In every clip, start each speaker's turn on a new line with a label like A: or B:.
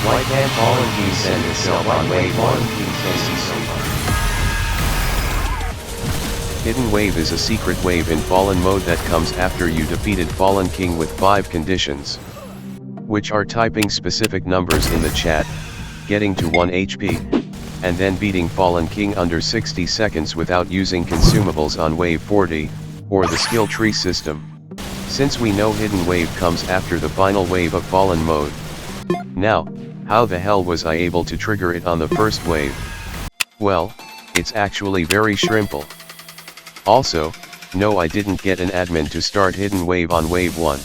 A: Why can't Fallen King send itself on wave 1? Please see so far.
B: Hidden Wave is a secret wave in Fallen mode that comes after you defeated Fallen King with 5 conditions, which are typing specific numbers in the chat, getting to 1 HP, and then beating Fallen King under 60 seconds without using consumables on wave 40, or the skill tree system. Since we know Hidden Wave comes after the final wave of Fallen mode. Now, how the hell was I able to trigger it on the first wave? Well, it's actually very shrimple. Also, no, I didn't get an admin to start Hidden Wave on wave 1.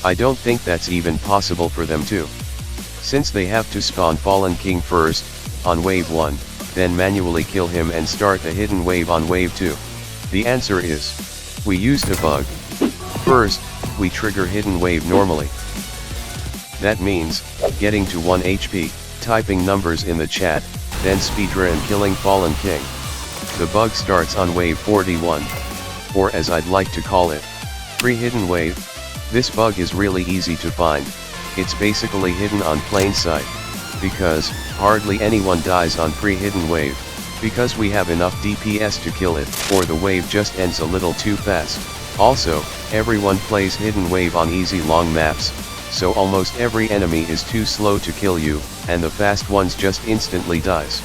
B: I don't think that's even possible for them to. Since they have to spawn Fallen King first, on wave 1, then manually kill him and start the Hidden Wave on wave 2. The answer is, we used a bug. First, we trigger Hidden Wave normally. That means, getting to 1 HP, typing numbers in the chat, then speedrun killing Fallen King. The bug starts on wave 41, or as I'd like to call it, pre-hidden wave. This bug is really easy to find. It's basically hidden on plain sight, because hardly anyone dies on pre-hidden wave, because we have enough DPS to kill it, or the wave just ends a little too fast. Also, everyone plays Hidden Wave on easy long maps, so almost every enemy is too slow to kill you, and the fast ones just instantly dies.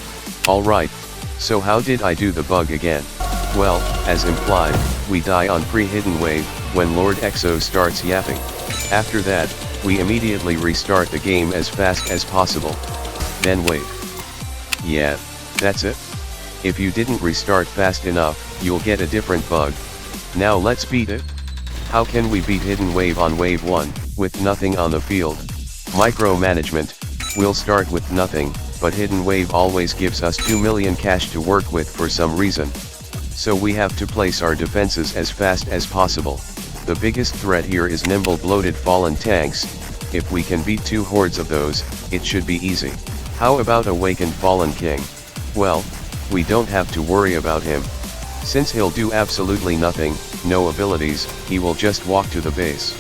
B: Alright. So how did I do the bug again? Well, as implied, we die on pre-hidden wave, when Lord Exo starts yapping. After that, we immediately restart the game as fast as possible. Then wait. Yeah, that's it. If you didn't restart fast enough, you'll get a different bug. Now let's beat it. How can we beat Hidden Wave on wave 1, with nothing on the field? Micromanagement. We'll start with nothing, but Hidden Wave always gives us 2 million cash to work with for some reason. So we have to place our defenses as fast as possible. The biggest threat here is nimble bloated fallen tanks. If we can beat 2 hordes of those, it should be easy. How about awakened Fallen King? Well, we don't have to worry about him. Since he'll do absolutely nothing, no abilities, he will just walk to the base.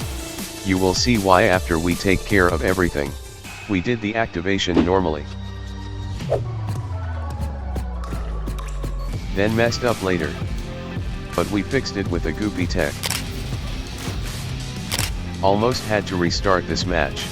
B: You will see why after we take care of everything. We did the activation normally. Then messed up later. But we fixed it with a goopy tech. Almost had to restart this match.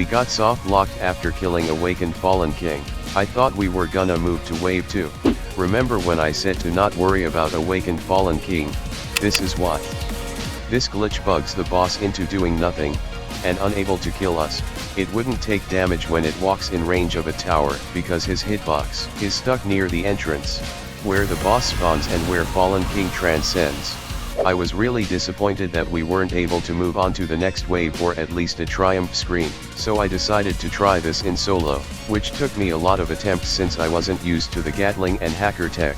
B: We got soft locked after killing Awakened Fallen King. I thought we were gonna move to wave 2. Remember when I said to not worry about Awakened Fallen King? This is why. This glitch bugs the boss into doing nothing, and unable to kill us. It wouldn't take damage when it walks in range of a tower, because his hitbox is stuck near the entrance, where the boss spawns and where Fallen King transcends. I was really disappointed that we weren't able to move on to the next wave or at least a triumph screen, so I decided to try this in solo, which took me a lot of attempts since I wasn't used to the Gatling and hacker tech.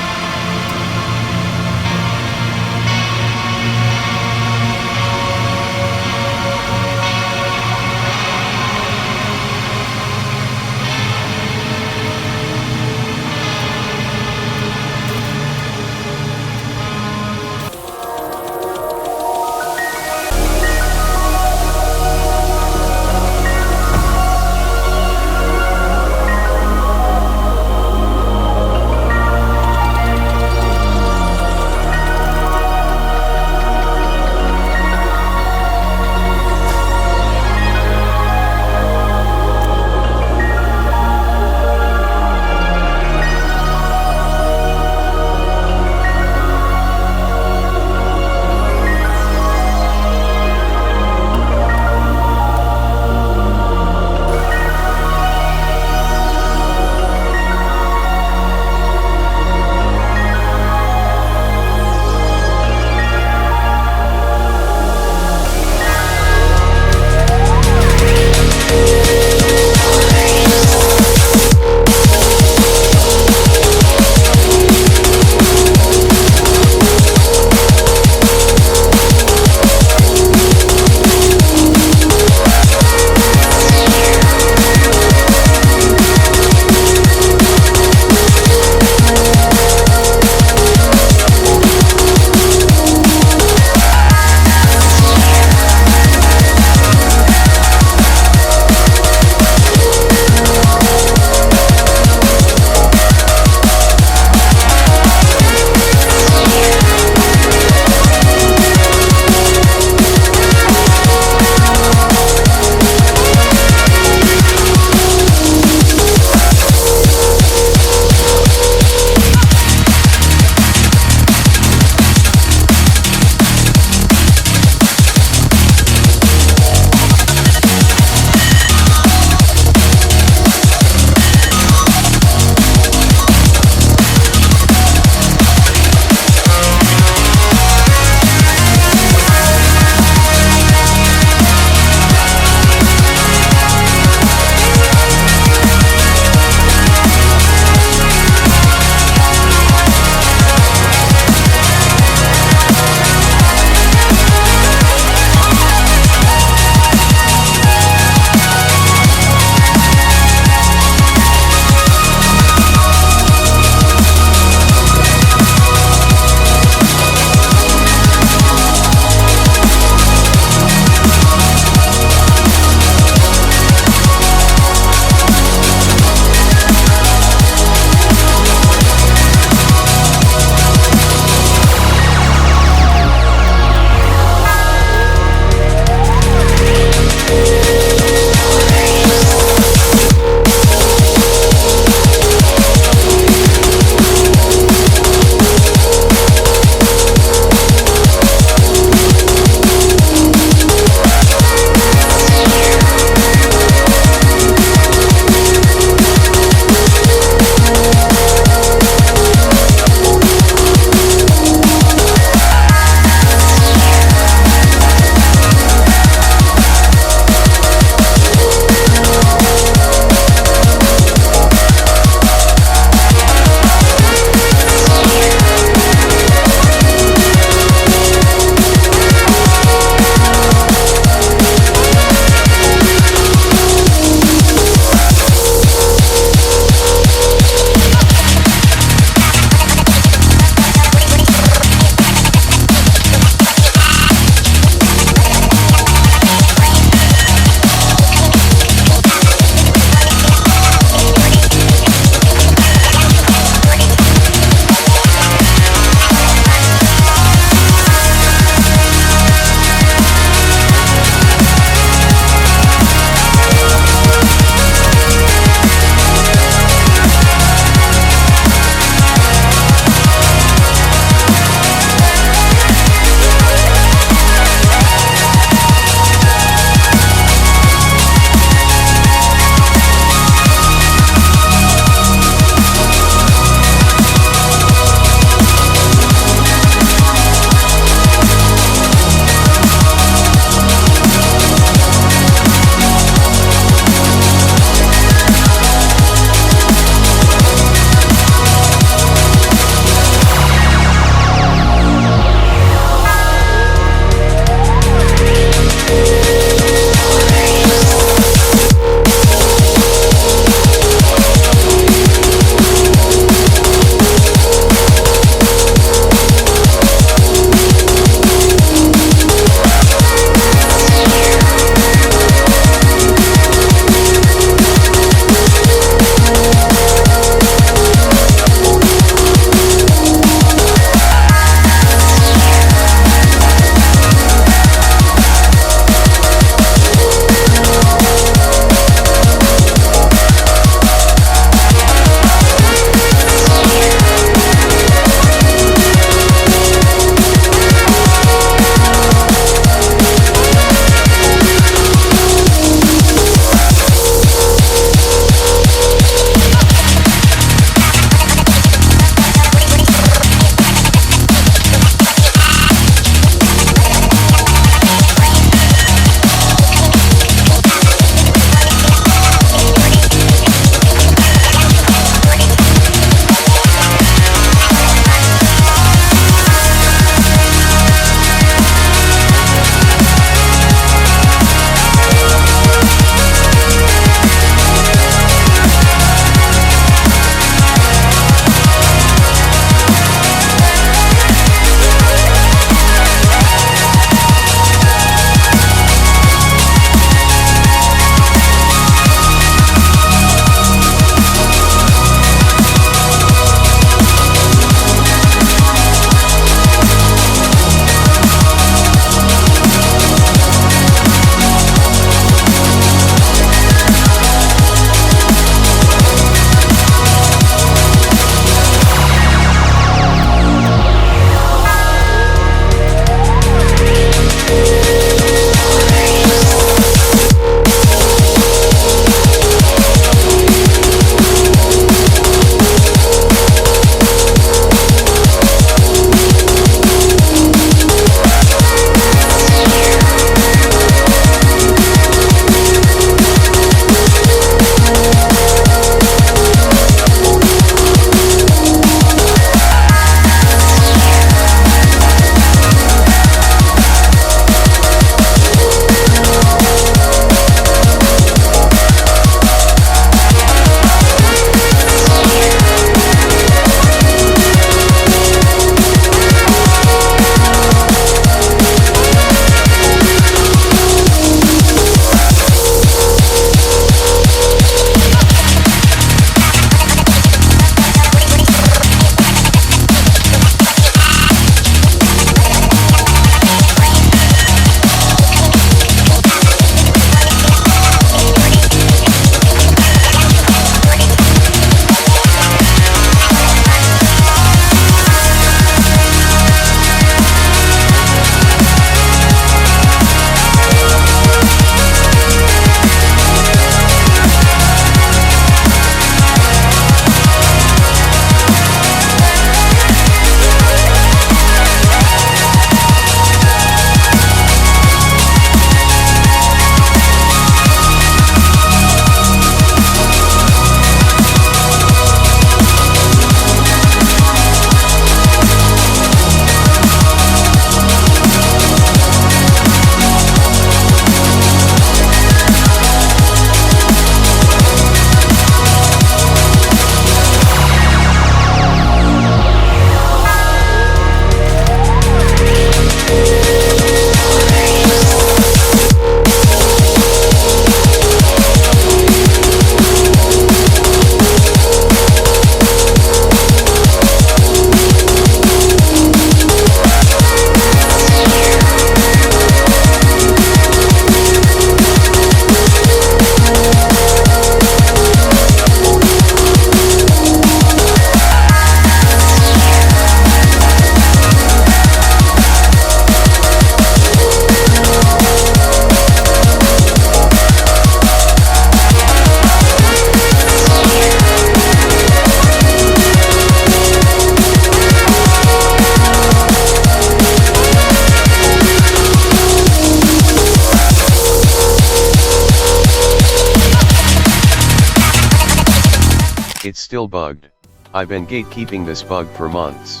B: It's still bugged. I've been gatekeeping this bug for months.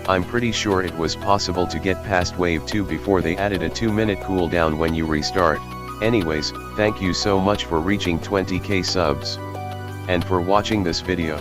B: I'm pretty sure it was possible to get past wave 2 before they added a 2-minute cooldown when you restart. Anyways, thank you so much for reaching 20k subs. And for watching this video.